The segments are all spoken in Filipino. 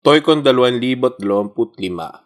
Toycon 2025,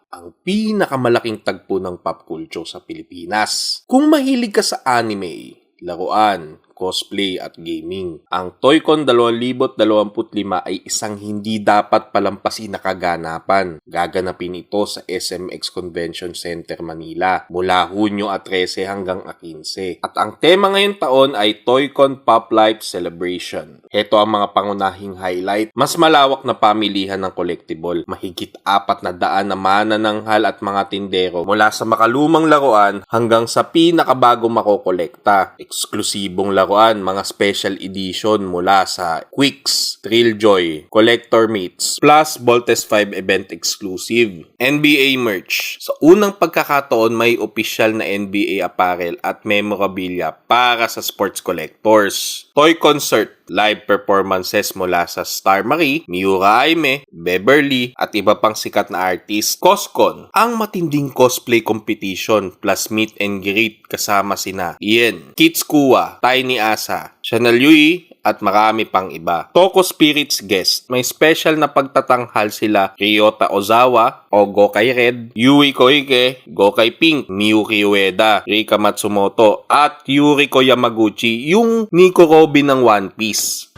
ang pinakamalaking tagpo ng pop culture sa Pilipinas. Kung mahilig ka sa anime, laruan, cosplay at gaming, ang Toycon 2025 ay isang hindi dapat palampasin na kaganapan. Gaganapin ito sa SMX Convention Center Manila mula Hunyo 13 hanggang 15. At ang tema ngayong taon ay Toycon Pop Life Celebration. Heto ang mga pangunahing highlight. Mas malawak na pamilihan ng collectible. Mahigit 400 na manananghal at mga tindero mula sa makalumang laruan hanggang sa pinakabagong makokolekta. Eksklusibong laruan, mga special edition mula sa Quicks, Trilljoy, Collector Meets, plus Voltes 5 event exclusive. NBA merch. Sa unang pagkakataon may opisyal na NBA apparel at memorabilia para sa sports collectors. Toy concert, live performances mula sa Star Marie, Miura Aime, Beverly at iba pang sikat na artist. Coscon, ang matinding cosplay competition plus meet and greet kasama sina Ian, Kids Kuwa, Tiny Asa, Chanel Yui at marami pang iba. Toko Spirits guest, may special na pagtatanghal sila Ryota Ozawa o Gokai Red, Yui Koike, Gokai Pink, Miyuki Ueda, Rika Matsumoto at Yuriko Yamaguchi, yung Nico Robin ng One Piece.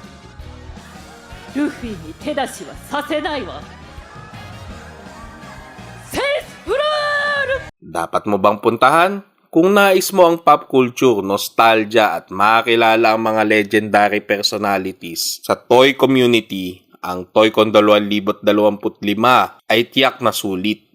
Luffy ni tedashi wa sasenai wa. Sense Blood! Dapat mo bang puntahan? Kung nais mo ang pop culture, nostalgia at makakilala ang mga legendary personalities sa toy community, ang Toycon 2025 ay tiyak na sulit.